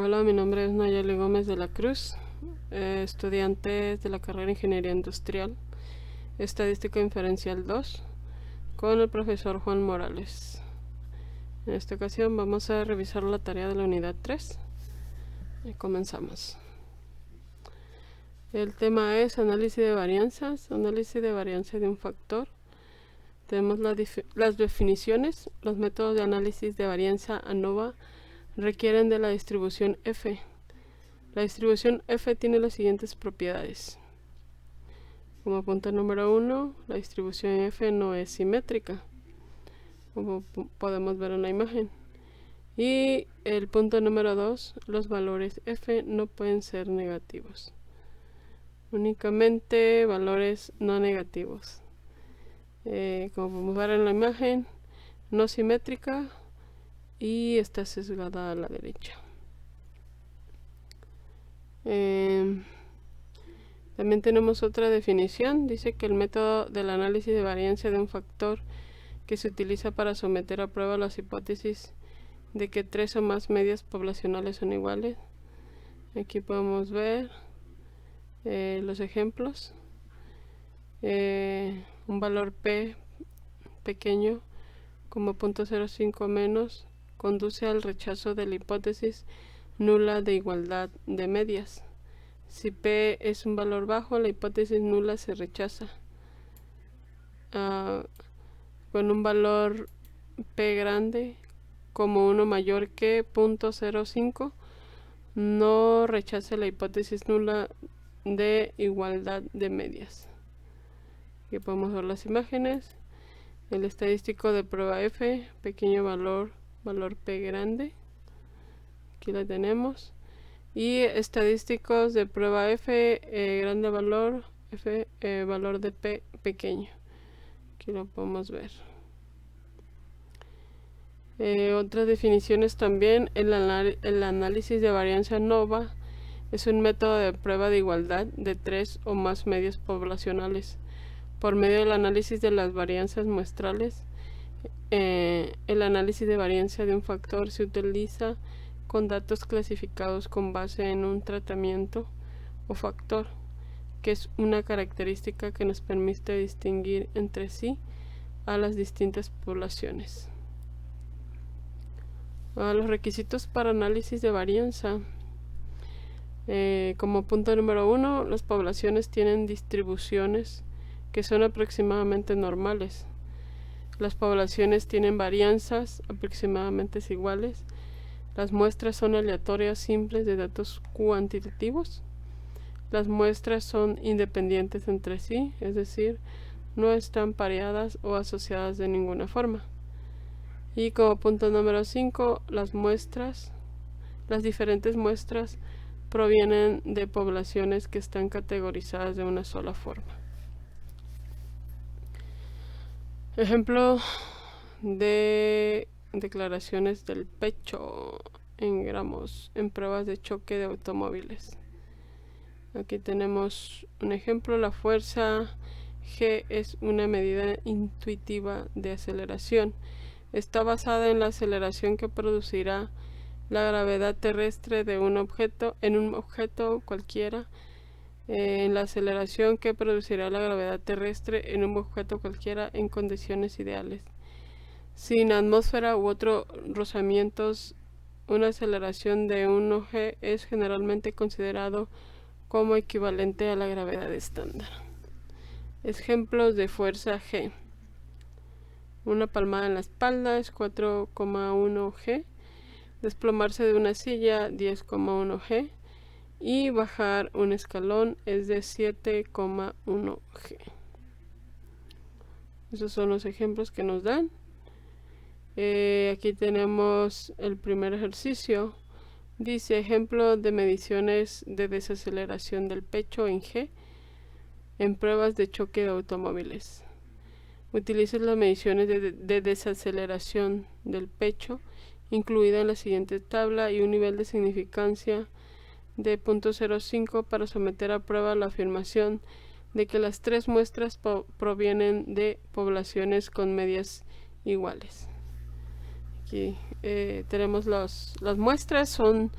Hola, mi nombre es Nayeli Gómez de la Cruz, estudiante de la carrera Ingeniería Industrial, Estadística Inferencial 2, con el profesor Juan Morales. En esta ocasión vamos a revisar la tarea de la unidad 3 y comenzamos. El tema es análisis de varianzas, de un factor. Tenemos las definiciones. Los métodos de análisis de varianza ANOVA requieren de la distribución F. La distribución F tiene las siguientes propiedades. Como punto número 1, la distribución F no es simétrica, como podemos ver en la imagen. Y el punto número 2, los valores F no pueden ser negativos. Únicamente valores no negativos. Como podemos ver en la imagen, no simétrica y está sesgada a la derecha. También tenemos otra definición. Dice que el método del análisis de varianza de un factor que se utiliza para someter a prueba las hipótesis de que 3 o más medias poblacionales son iguales. Aquí podemos ver los ejemplos. Un valor P pequeño como 0.05 menos conduce al rechazo de la hipótesis nula de igualdad de medias. Si P es un valor bajo, la hipótesis nula se rechaza. Con un valor P grande como 1 mayor que 0.05, no rechaza la hipótesis nula de igualdad de medias. Aquí podemos ver las imágenes. El estadístico de prueba F, pequeño valor P grande. Aquí la tenemos. Y estadísticos de prueba F, grande valor, F, valor de P pequeño. Aquí lo podemos ver. Otras definiciones también. El análisis de varianza ANOVA es un método de prueba de igualdad de 3 o más medias poblacionales. Por medio del análisis de las varianzas muestrales, el análisis de varianza de un factor se utiliza con datos clasificados con base en un tratamiento o factor, que es una característica que nos permite distinguir entre sí a las distintas poblaciones. Los requisitos para análisis de varianza. Como punto número 1, las poblaciones tienen distribuciones que son aproximadamente normales. Las poblaciones tienen varianzas aproximadamente iguales. Las muestras son aleatorias simples de datos cuantitativos. Las muestras son independientes entre sí, es decir, no están pareadas o asociadas de ninguna forma. Y como punto número 5, las diferentes muestras provienen de poblaciones que están categorizadas de una sola forma. Ejemplo de declaraciones del pecho en gramos en pruebas de choque de automóviles. Aquí tenemos un ejemplo. La fuerza G es una medida intuitiva de aceleración. Está basada en la aceleración que producirá la gravedad terrestre de un objeto cualquiera, en la aceleración que producirá la gravedad terrestre en un objeto cualquiera en condiciones ideales. Sin atmósfera u otros rozamientos, una aceleración de 1g es generalmente considerado como equivalente a la gravedad estándar. Ejemplos de fuerza G. Una palmada en la espalda es 4,1 g. Desplomarse de una silla 10,1 g. Y bajar un escalón es de 7,1 g. Esos son los ejemplos que nos dan. Aquí tenemos el primer ejercicio. Dice ejemplo de mediciones de desaceleración del pecho en G en pruebas de choque de automóviles. Utilice las mediciones de desaceleración del pecho incluida en la siguiente tabla y un nivel de significancia de 0.05 para someter a prueba la afirmación de que las 3 muestras provienen de poblaciones con medias iguales. Aquí tenemos las muestras, son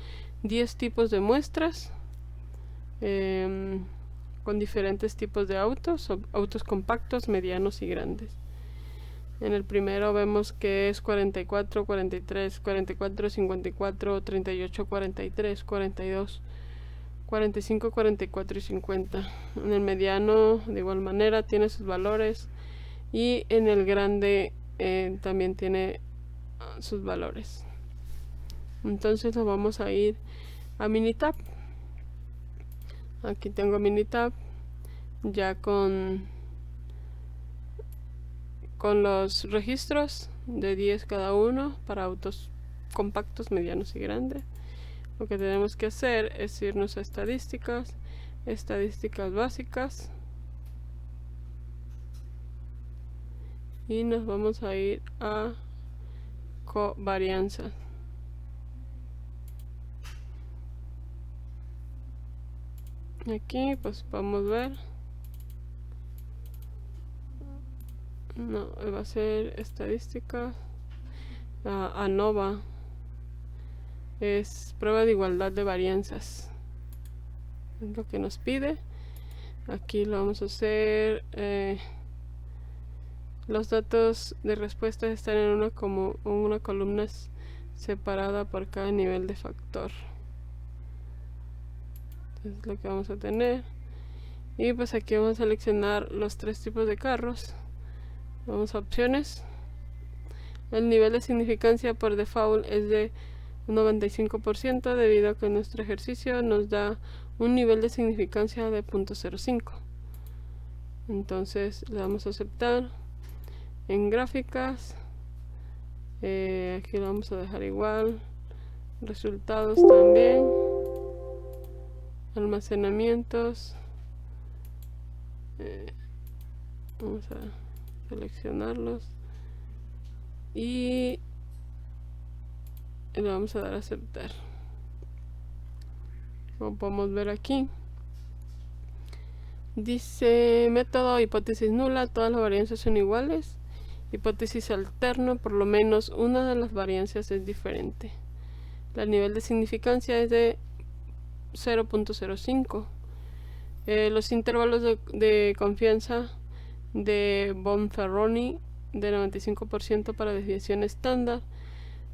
10 tipos de muestras con diferentes tipos de autos compactos, medianos y grandes. En el primero vemos que es 44, 43, 44, 54, 38, 43, 42, 45, 44 y 50. En el mediano de igual manera tiene sus valores, y en el grande también tiene sus valores. Entonces nos vamos a ir a Minitab. Aquí tengo Minitab ya con los registros de 10 cada uno para autos compactos, medianos y grandes. Lo que tenemos que hacer es irnos a estadísticas básicas, y nos vamos a ir a covarianza. Aquí pues podemos ver, no, va a ser estadística. ANOVA es prueba de igualdad de varianzas, es lo que nos pide. Aquí lo vamos a hacer. Los datos de respuesta están en una columna separada por cada nivel de factor. Es lo que vamos a tener. Y pues aquí vamos a seleccionar los 3 tipos de carros. Vamos a opciones. El nivel de significancia por default es de 95%, debido a que nuestro ejercicio nos da un nivel de significancia de 0.05. Entonces le vamos a aceptar. En gráficas, aquí lo vamos a dejar igual. Resultados también. Almacenamientos, vamos a seleccionarlos y le vamos a dar a aceptar. Como podemos ver aquí, dice método hipótesis nula, todas las varianzas son iguales. Hipótesis alterna, por lo menos una de las varianzas es diferente. El nivel de significancia es de 0.05. Los intervalos de confianza de Bonferroni de 95% para desviación estándar.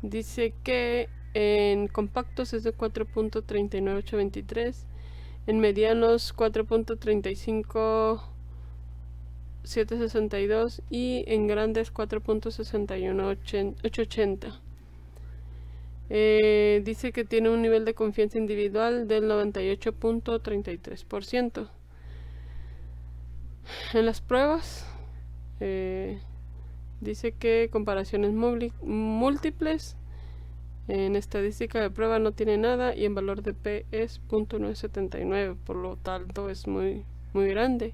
Dice que en compactos es de 4.39823, en medianos 4.35762 y en grandes 4.61880. Dice que tiene un nivel de confianza individual del 98.33%. En las pruebas dice que comparaciones múltiples, en estadística de prueba no tiene nada, y en valor de P es 0.979, por lo tanto es muy grande.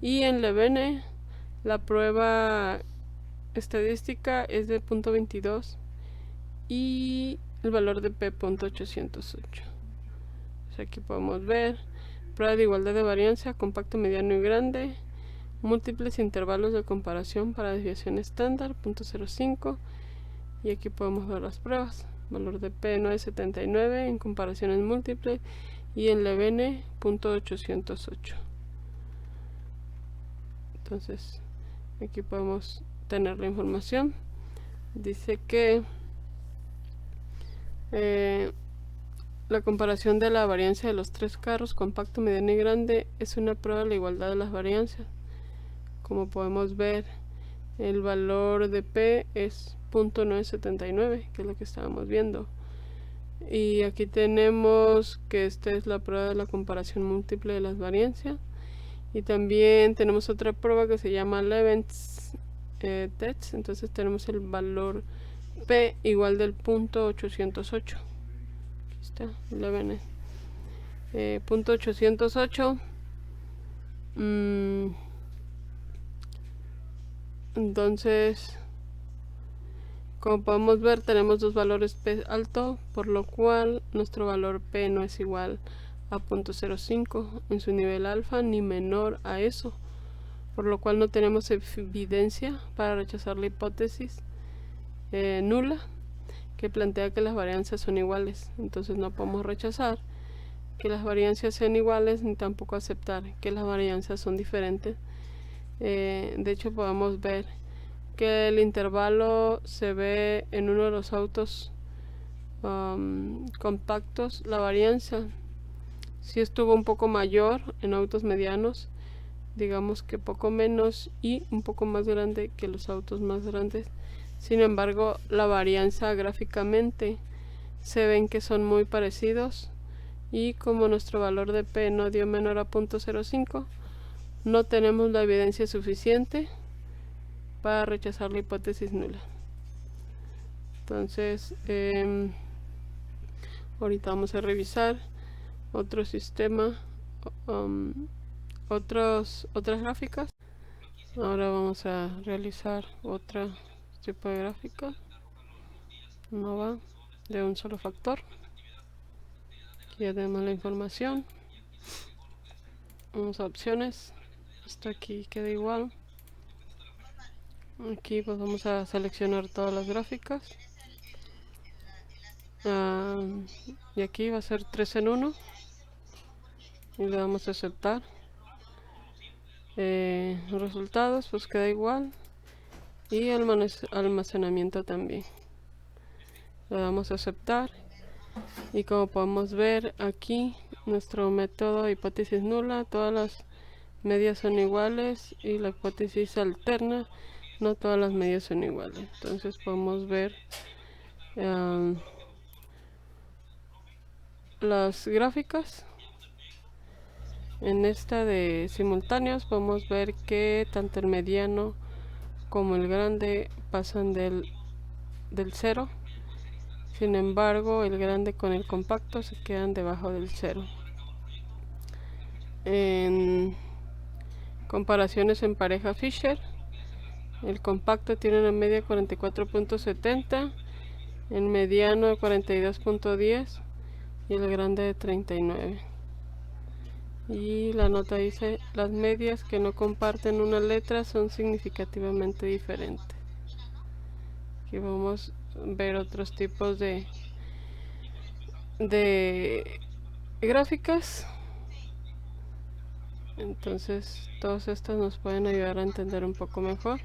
Y en Levene la prueba estadística es de 0.22 y el valor de P 0.808. Pues aquí podemos ver prueba de igualdad de varianza, compacto, mediano y grande, múltiples intervalos de comparación para desviación estándar 0.05, y aquí podemos ver las pruebas. Valor de P 979 en comparaciones múltiples, y en Levene 0.808. Entonces aquí podemos tener la información. Dice que la comparación de la varianza de los 3 carros, compacto, mediano y grande, es una prueba de la igualdad de las varianzas. Como podemos ver, el valor de P es 0.979, que es lo que estábamos viendo. Y aquí tenemos que esta es la prueba de la comparación múltiple de las varianzas. Y también tenemos otra prueba que se llama Levens test. Entonces tenemos el valor P igual del 0.808. Aquí está, Levens 0.808. Entonces, como podemos ver, tenemos dos valores P alto, por lo cual nuestro valor P no es igual a 0.05 en su nivel alfa ni menor a eso, por lo cual no tenemos evidencia para rechazar la hipótesis nula. que plantea que las varianzas son iguales. Entonces no podemos rechazar que las varianzas sean iguales ni tampoco aceptar que las varianzas son diferentes. De hecho podemos ver que el intervalo se ve en uno de los autos compactos. La varianza sí estuvo un poco mayor en autos medianos, digamos que poco menos, y un poco más grande que los autos más grandes. Sin embargo, la varianza gráficamente se ven que son muy parecidos, y como nuestro valor de P no dio menor a 0.05, no tenemos la evidencia suficiente para rechazar la hipótesis nula. Entonces, ahorita vamos a revisar otro sistema, otras gráficas. Ahora vamos a realizar otro tipo de gráfica nueva de un solo factor. Aquí ya tenemos la información. Vamos a opciones. Esto aquí queda igual. Aquí pues vamos a seleccionar todas las gráficas. Y aquí va a ser 3 en 1. Y le damos a aceptar. Los resultados pues queda igual. Y almacenamiento también. Le damos a aceptar. Y como podemos ver aquí, nuestro método hipótesis nula, todas las medias son iguales, y la hipótesis alterna, no todas las medias son iguales. Entonces podemos ver las gráficas. En esta de simultáneos podemos ver que tanto el mediano como el grande pasan del 0. Sin embargo, el grande con el compacto se quedan debajo del 0. En comparaciones en pareja Fisher, el compacto tiene una media de 44.70, el mediano de 42.10 y el grande de 39. Y la nota dice: las medias que no comparten una letra son significativamente diferentes. Aquí vamos a ver otros tipos de gráficas. Entonces todos estos nos pueden ayudar a entender un poco mejor.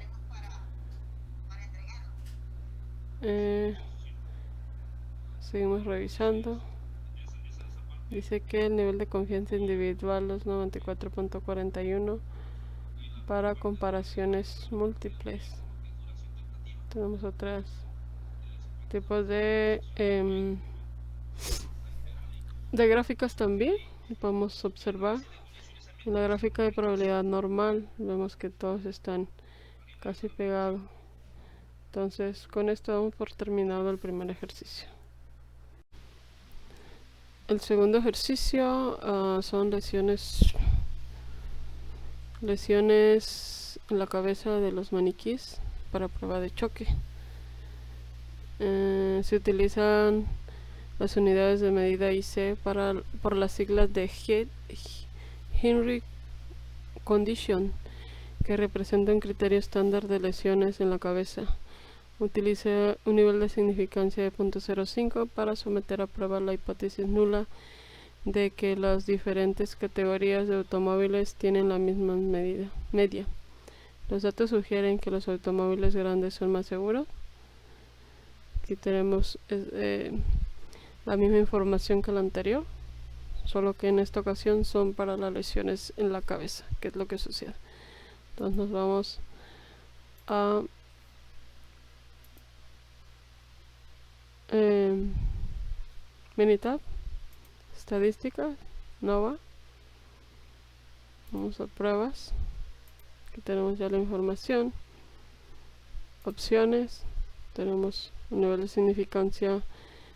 Seguimos revisando. Dice que el nivel de confianza individual es 94.41 para comparaciones múltiples. Tenemos otros tipos de gráficas también. Podemos observar en la gráfica de probabilidad normal, vemos que todos están casi pegados. Entonces con esto damos por terminado el primer ejercicio. El segundo ejercicio son lesiones en la cabeza de los maniquíes para prueba de choque. Se utilizan las unidades de medida IC por las siglas de Henry Condition, que representa un criterio estándar de lesiones en la cabeza. Utiliza un nivel de significancia de 0.05 para someter a prueba la hipótesis nula de que las diferentes categorías de automóviles tienen la misma media. Los datos sugieren que los automóviles grandes son más seguros. Aquí tenemos la misma información que la anterior, solo que en esta ocasión son para las lesiones en la cabeza, que es lo que sucede. Entonces nos vamos a Minitab, estadística, Nova. Vamos a pruebas. Aquí tenemos ya la información. Opciones. Tenemos un nivel de significancia,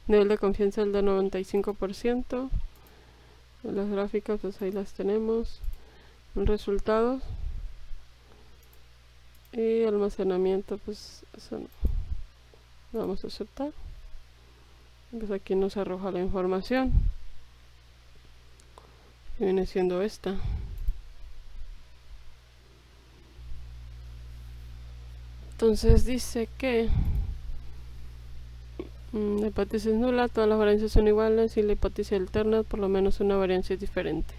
nivel de confianza del de 95%. Las gráficas pues ahí las tenemos. Resultados. Y almacenamiento pues eso no vamos a aceptar. Pues aquí nos arroja la información. Viene siendo esta. Entonces dice que La hipótesis nula, todas las variancias son iguales, y la hipótesis alterna, por lo menos una variancia es diferente.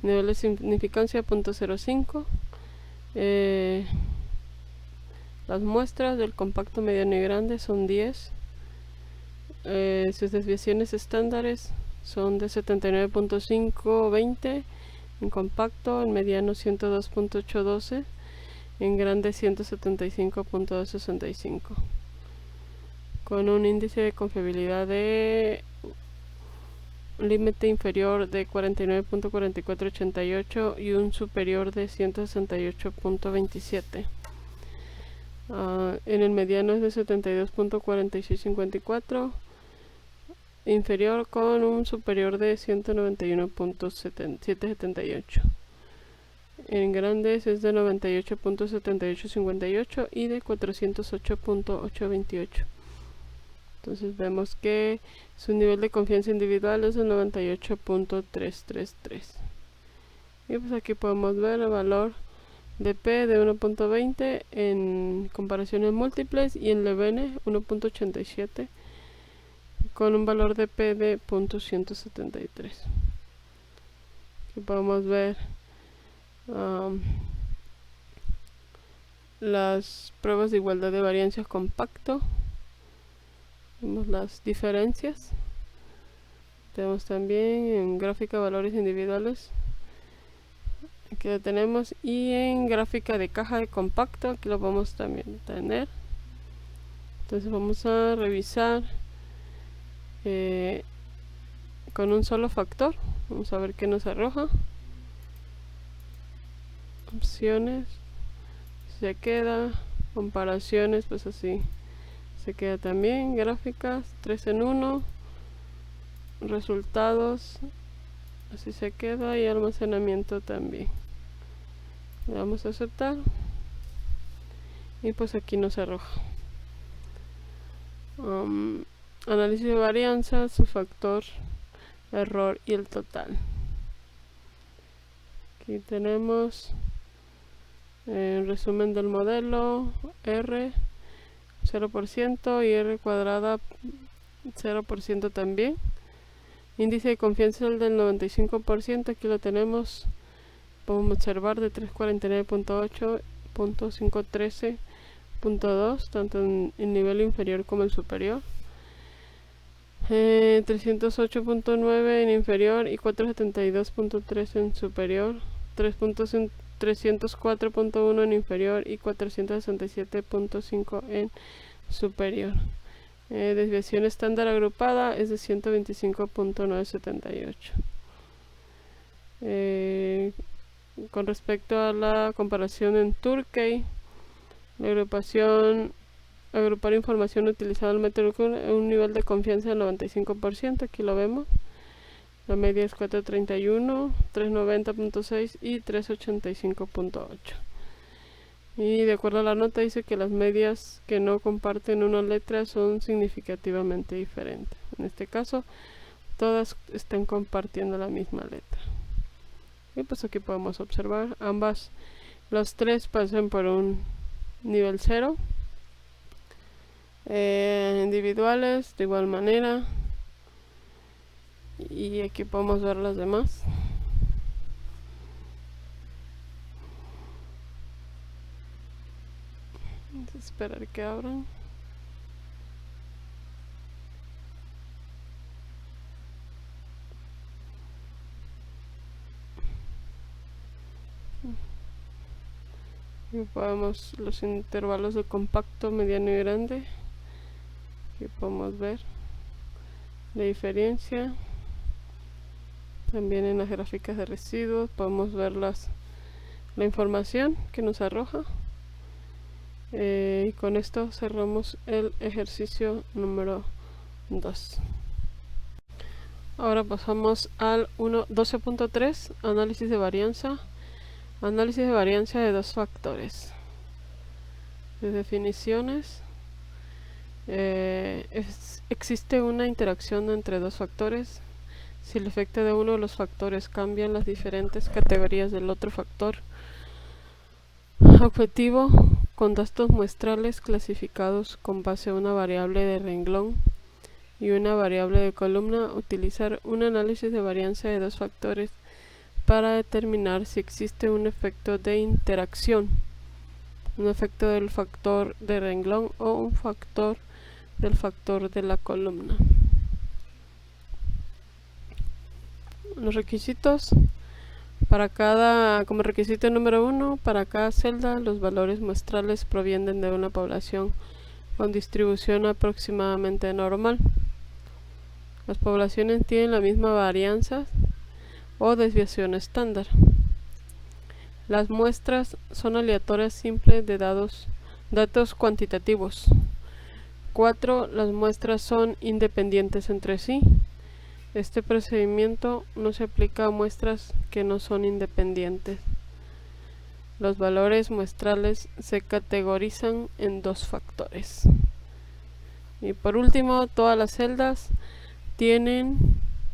Nivel de significancia 0.05. Las muestras del compacto, mediano y grande son 10. Sus desviaciones estándares son de 79.520 en compacto, en mediano 102.812, en grande 175.265, con un índice de confiabilidad de límite inferior de 49.4488 y un superior de 168.27. En el mediano es de 72.4654, inferior con un superior de 191.778. En grandes es de 98.7858 y de 408.828. Entonces vemos que su nivel de confianza individual es de 98.333. Y pues aquí podemos ver el valor de P de 1.20 en comparaciones múltiples y en Levene 1.87 con un valor de P de 0.173. Aquí podemos ver las pruebas de igualdad de variancia compacto. Vemos las diferencias. Tenemos también en gráfica valores individuales, aquí lo tenemos, y en gráfica de caja de compacto, aquí lo vamos también tener. Entonces vamos a revisar con un solo factor. Vamos a ver qué nos arroja. Opciones, se queda. Comparaciones, pues así se queda también. Gráficas 3 en 1. Resultados, así se queda, y almacenamiento también. Le damos a aceptar y pues aquí nos arroja análisis de varianza, su factor, error y el total. Aquí tenemos resumen del modelo, R 0% y R cuadrada 0% también. Índice de confianza el del 95%, aquí lo tenemos. Podemos observar de 349.8, 513.2, tanto en el nivel inferior como el superior. 308.9 en inferior y 472.3 en superior. 304.1 en inferior y 467.5 en superior. Desviación estándar agrupada es de 125.978. Con respecto a la comparación en Turkey, la agrupar información utilizando el método un nivel de confianza del 95%, aquí lo vemos. La media es 431, 390.6 y 385.8. Y de acuerdo a la nota dice que las medias que no comparten una letra son significativamente diferentes. En este caso, todas están compartiendo la misma letra. Y pues aquí podemos observar los tres pasan por un nivel 0. Individuales de igual manera. Y aquí podemos ver las demás. Vamos a esperar que abran. Y podemos los intervalos de compacto, mediano y grande. Aquí podemos ver la diferencia. También en las gráficas de residuos podemos ver la información que nos arroja. Y con esto cerramos el ejercicio número 2. Ahora pasamos al 12.3, análisis de varianza. Análisis de varianza de dos factores. De definiciones. Existe una interacción entre dos factores. Si el efecto de uno de los factores cambia las diferentes categorías del otro factor objetivo, con datos muestrales clasificados con base a una variable de renglón y una variable de columna, utilizar un análisis de varianza de dos factores para determinar si existe un efecto de interacción, un efecto del factor de renglón o un factor del factor de la columna. Los requisitos: como requisito número 1, para cada celda los valores muestrales provienen de una población con distribución aproximadamente normal. Las poblaciones tienen la misma varianza o desviación estándar. Las muestras son aleatorias simples de datos cuantitativos. 4. Las muestras son independientes entre sí. Este procedimiento no se aplica a muestras que no son independientes. Los valores muestrales se categorizan en dos factores. Y por último, todas las celdas tienen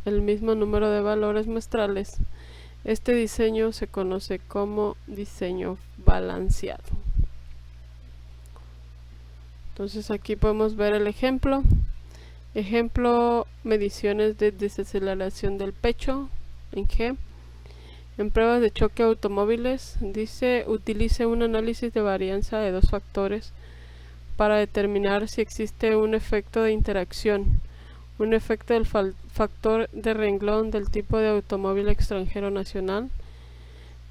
el mismo número de valores muestrales. Este diseño se conoce como diseño balanceado. Entonces aquí podemos ver el ejemplo. Mediciones de desaceleración del pecho en G. En pruebas de choque automóviles, dice: utilice un análisis de varianza de dos factores para determinar si existe un efecto de interacción, un efecto del factor de renglón del tipo de automóvil extranjero nacional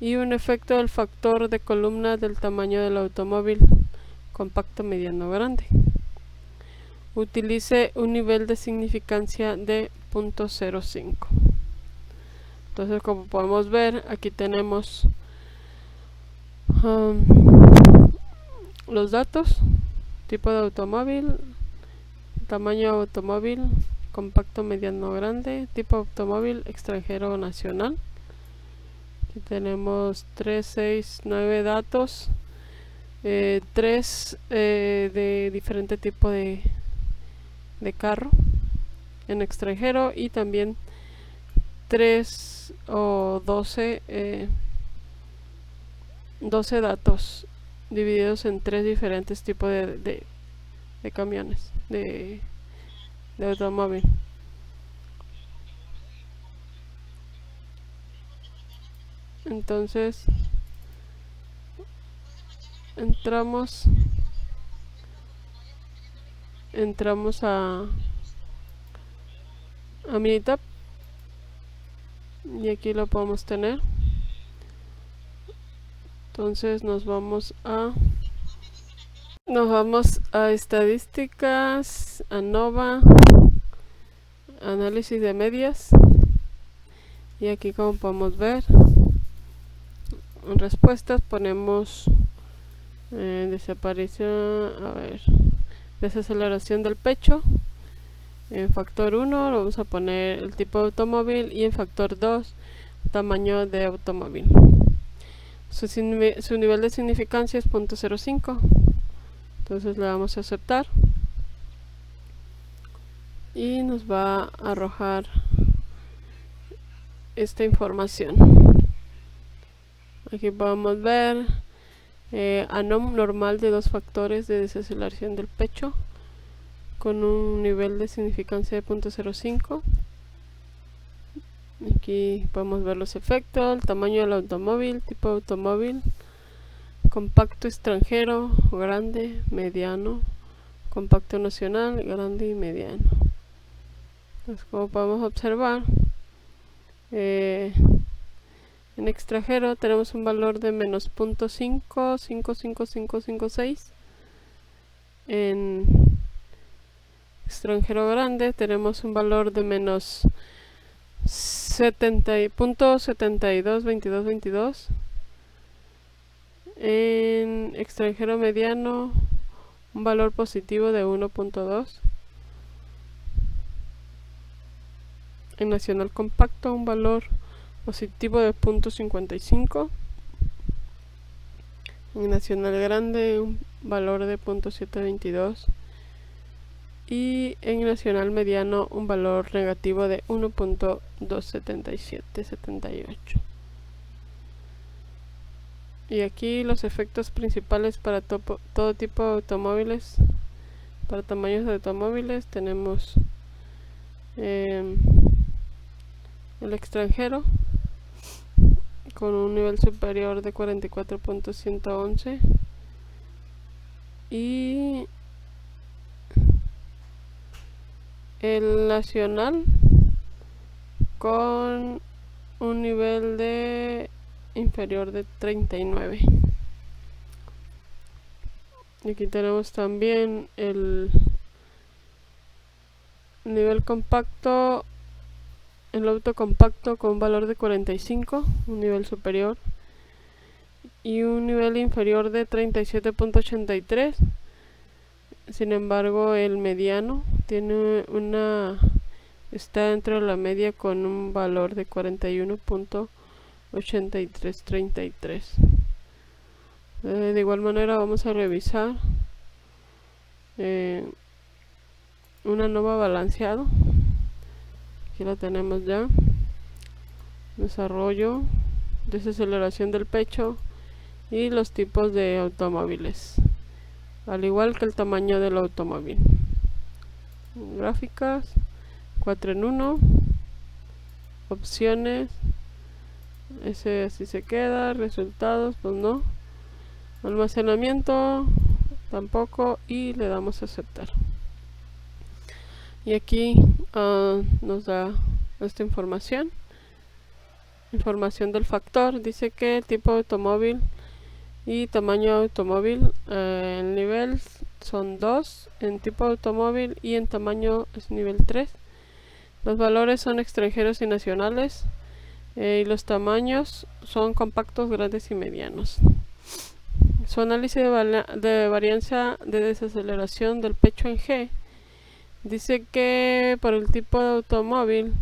y un efecto del factor de columna del tamaño del automóvil compacto, mediano, grande. Utilice un nivel de significancia de 0.05. Entonces, como podemos ver, aquí tenemos los datos: tipo de automóvil, tamaño de automóvil compacto, mediano, grande, tipo de automóvil extranjero o nacional. Aquí tenemos 3, 6, 9 datos, 3 de diferente tipo de carro en extranjero, y también 3 o 12 datos divididos en 3 diferentes tipos de camiones, de automóvil. Entonces entramos a Minitab y aquí lo podemos tener. Entonces nos vamos a estadísticas, ANOVA, análisis de medias, y aquí, como podemos ver, en respuestas ponemos desaceleración del pecho. En factor 1 lo vamos a poner el tipo de automóvil, y en factor 2 tamaño de automóvil. Su nivel de significancia es 0.05. Entonces le damos a aceptar y nos va a arrojar esta información. Aquí podemos ver ANOM normal de dos factores de desaceleración del pecho con un nivel de significancia de 0.05. Aquí podemos ver los efectos: el tamaño del automóvil, tipo de automóvil, compacto extranjero, grande, mediano, compacto nacional, grande y mediano. Entonces, como podemos observar, en extranjero tenemos un valor de menos 0.555556. En extranjero grande tenemos un valor de menos 0.722222. En extranjero mediano un valor positivo de 1.2. En nacional compacto un valor positivo de 0.55. En nacional grande un valor de 0.722. Y en nacional mediano un valor negativo de 1.27778. Y aquí los efectos principales para todo tipo de automóviles, para tamaños de automóviles, tenemos el extranjero con un nivel superior de 44.111 y el nacional con un nivel de inferior de 39. Y aquí tenemos también el nivel compacto, el auto compacto con un valor de 45, un nivel superior, y un nivel inferior de 37.83. Sin embargo, el mediano tiene está entre la media con un valor de 41.8333. De igual manera vamos a revisar una nueva balanceado. Aquí la tenemos ya. Desarrollo, desaceleración del pecho y los tipos de automóviles, al igual que el tamaño del automóvil. Gráficas, 4 en 1, opciones, ese así se queda, resultados, pues no, almacenamiento, tampoco, y le damos a aceptar. Y aquí nos da esta información del factor. Dice que tipo de automóvil y tamaño de automóvil, el nivel son 2 en tipo de automóvil y en tamaño es nivel 3. Los valores son extranjeros y nacionales, y los tamaños son compactos, grandes y medianos. Su análisis de varianza de desaceleración del pecho en G dice que por el tipo de automóvil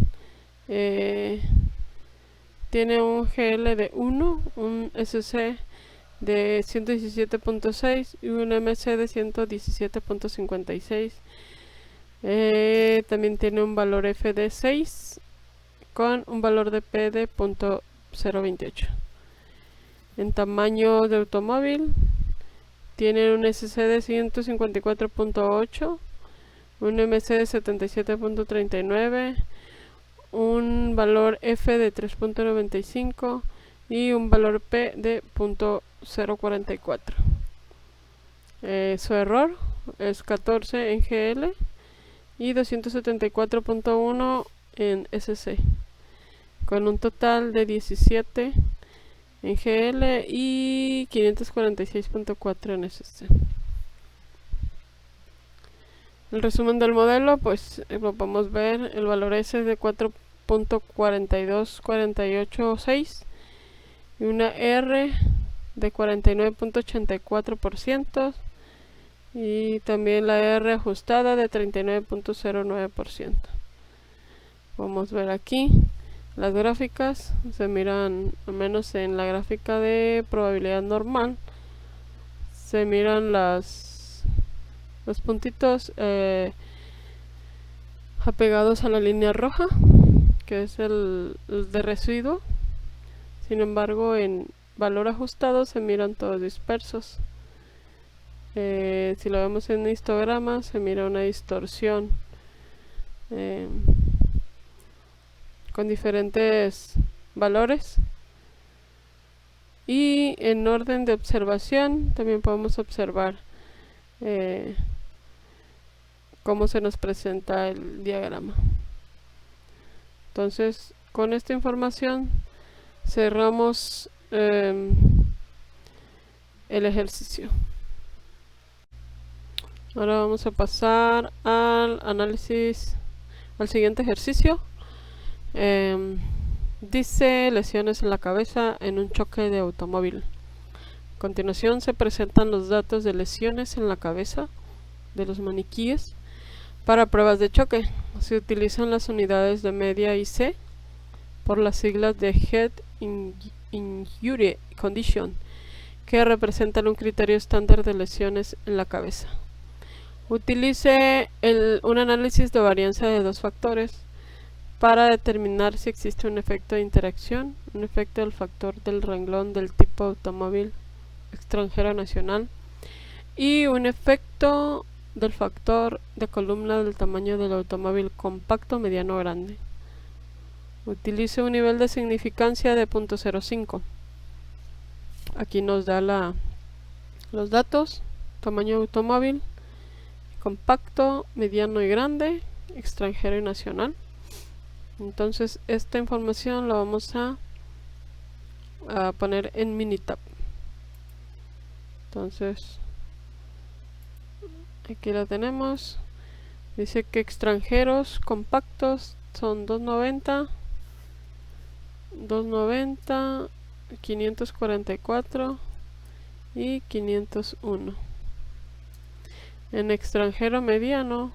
tiene un GL de 1, un SC de 117.6 y un MC de 117.56. También tiene un valor F de 6 con un valor de P de 0.028. En tamaño de automóvil tiene un SC de 154.8, un MC de 77.39, un valor F de 3.95 y un valor P de 0.044. Su error es 14 en GL y 274.1 en SC, con un total de 17 en GL y 546.4 en SC. El resumen del modelo, pues lo podemos ver. El valor S es de 4.42486 y una R de 49.84% y también la R ajustada de 39.09%. Vamos a ver aquí las gráficas. Se miran, al menos en la gráfica de probabilidad normal, se miran los puntitos apegados a la línea roja, que es el de residuo. Sin embargo, en valor ajustado se miran todos dispersos. Si lo vemos en histograma, se mira una distorsión con diferentes valores. Y en orden de observación también podemos observar cómo se nos presenta el diagrama. Entonces, con esta información cerramos el ejercicio. Ahora vamos a pasar al análisis, al siguiente ejercicio. Dice lesiones en la cabeza en un choque de automóvil. A continuación se presentan los datos de lesiones en la cabeza de los maniquíes para pruebas de choque. Se utilizan las unidades de media IC por las siglas de Head Injury Condition, que representan un criterio estándar de lesiones en la cabeza. Utilice un análisis de varianza de dos factores para determinar si existe un efecto de interacción, un efecto del factor del renglón del tipo automóvil extranjero nacional y un efecto del factor de columna del tamaño del automóvil compacto, mediano o grande. Utilice un nivel de significancia de 0.05. Aquí nos da los datos: tamaño de automóvil, compacto, mediano y grande, extranjero y nacional. Entonces esta información la vamos a poner en Minitab. Entonces aquí la tenemos. Dice que extranjeros compactos son 290, 544 y 501. En extranjero mediano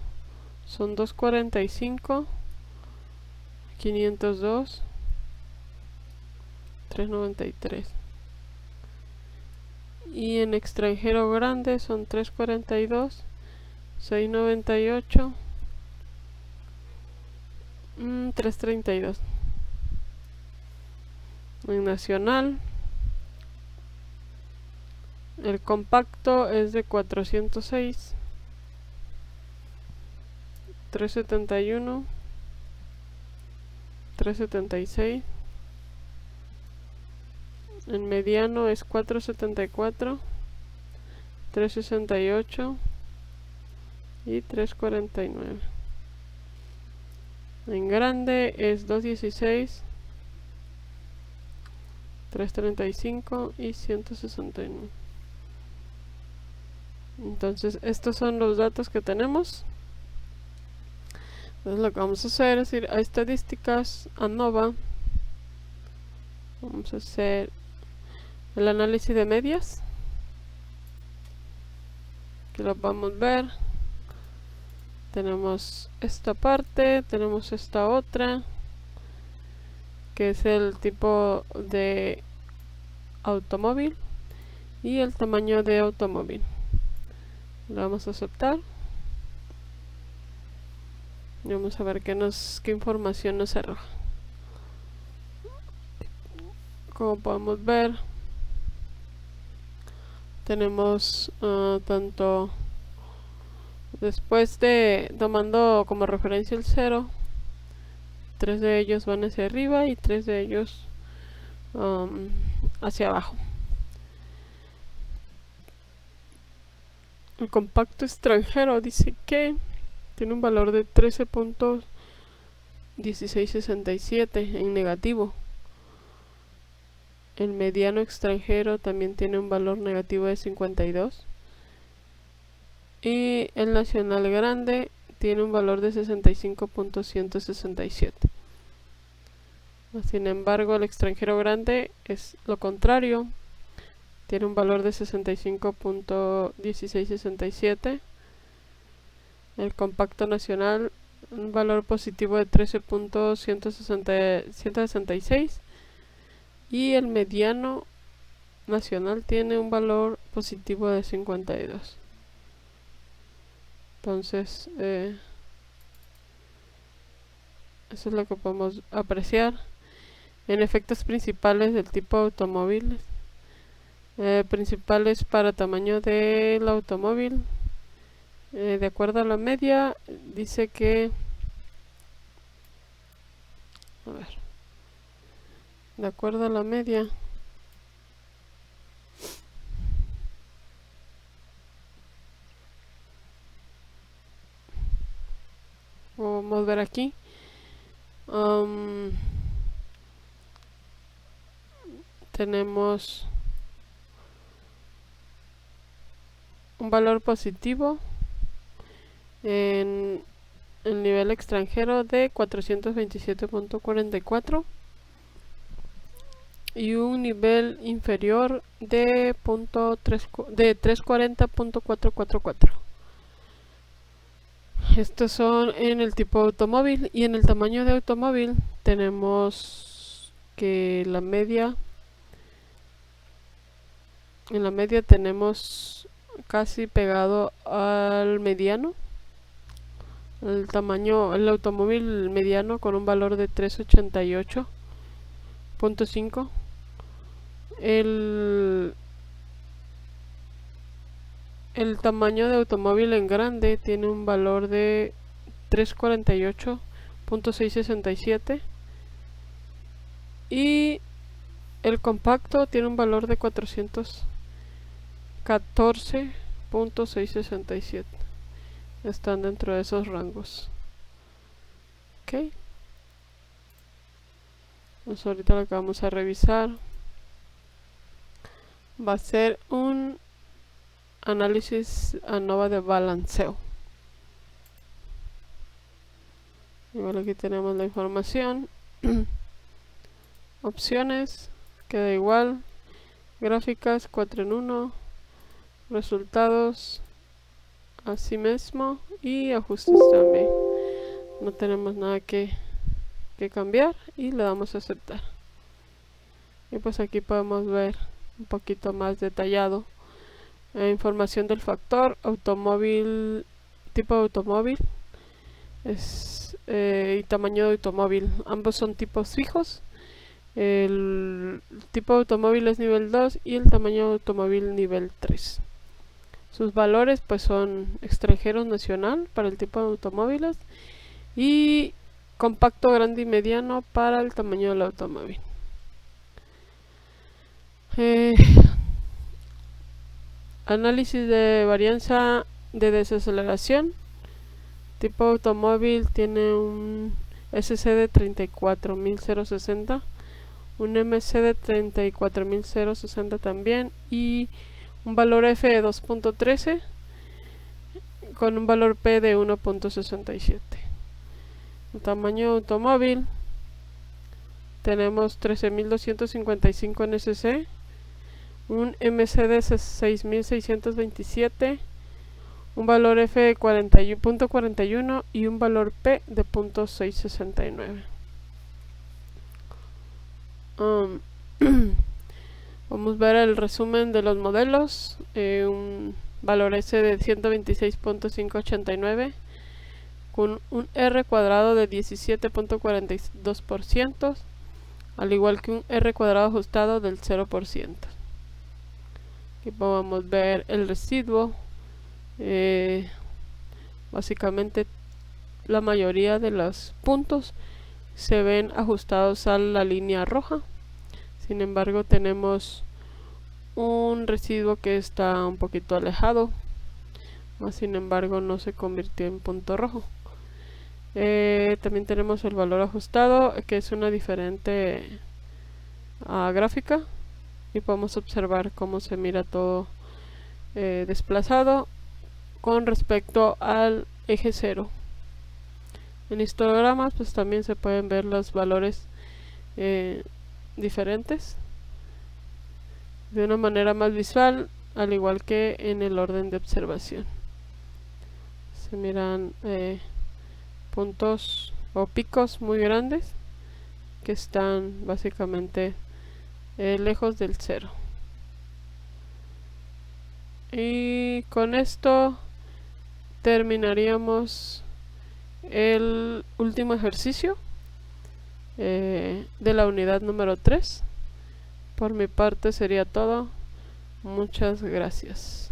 son 245, 502, 393. Y en extranjero grande son 342, 698, 332. En nacional, el compacto es de 406, 371, 376. El mediano es 474, 368 y 349. En grande es 216, 335 y 169. Entonces estos son los datos que tenemos. Entonces lo que vamos a hacer es ir a estadísticas, a Nova. Vamos a hacer el análisis de medias, que lo vamos a ver. Tenemos esta parte, tenemos esta otra, que es el tipo de automóvil y el tamaño de automóvil. Lo vamos a aceptar y vamos a ver qué información nos arroja. Como podemos ver, tenemos tanto después de tomando como referencia el 0, 3 de ellos van hacia arriba y 3 de ellos hacia abajo. El compacto extranjero dice que tiene un valor de 13.1667 en negativo. El mediano extranjero también tiene un valor negativo de 52. Y el nacional grande tiene un valor de 65.167. Sin embargo, el extranjero grande es lo contrario. Tiene un valor de 65.1667. El compacto nacional, un valor positivo de 13.166. Y el mediano nacional tiene un valor positivo de 52. Entonces, eso es lo que podemos apreciar en efectos principales del tipo de automóviles. Principales para tamaño del automóvil. De acuerdo a la media, dice que... A ver. De acuerdo a la media, vamos a ver aquí. Tenemos un valor positivo en el nivel extranjero de 427.44 y un nivel inferior de 340.444. Estos son en el tipo de automóvil. Y en el tamaño de automóvil tenemos que en la media tenemos casi pegado al mediano. el automóvil mediano con un valor de 388.5. El tamaño de automóvil en grande tiene un valor de 348.667 y el compacto tiene un valor de 414.667. Están dentro de esos rangos. Ok. Pues ahorita lo que vamos a revisar va a ser un análisis ANOVA de balanceo. Igual aquí tenemos la información. Opciones, queda igual. Gráficas 4 en 1. Resultados así mismo. Y ajustes también. No tenemos nada que cambiar y le damos a aceptar. Y pues aquí podemos ver un poquito más detallado información del factor automóvil, tipo de automóvil y tamaño de automóvil. Ambos son tipos fijos. El tipo de automóvil es nivel 2 y el tamaño de automóvil nivel 3. Sus valores pues son extranjeros, nacional para el tipo de automóviles y compacto, grande y mediano para el tamaño del automóvil. Análisis de varianza de desaceleración. Tipo automóvil tiene un SC de 34.060, un MC de 34.060 también y un valor F de 2.13 con un valor P de 1.67. El tamaño de automóvil tenemos 13.255 en SC, un MC de 6.627, un valor F de 40.41 y un valor P de .669. Vamos a ver el resumen de los modelos. Un valor S de 126.589 con un R cuadrado de 17.42%, al igual que un R cuadrado ajustado del 0%. Aquí podemos ver el residuo. Básicamente la mayoría de los puntos se ven ajustados a la línea roja. Sin embargo, tenemos un residuo que está un poquito alejado, sin embargo no se convirtió en punto rojo. También tenemos el valor ajustado, que es una diferente gráfica, y podemos observar cómo se mira todo desplazado con respecto al eje 0. En histogramas pues también se pueden ver los valores diferentes de una manera más visual, al igual que en el orden de observación. Se miran puntos o picos muy grandes que están básicamente lejos del 0. Y con esto terminaríamos el último ejercicio de la unidad número 3. Por mi parte sería todo. Muchas gracias.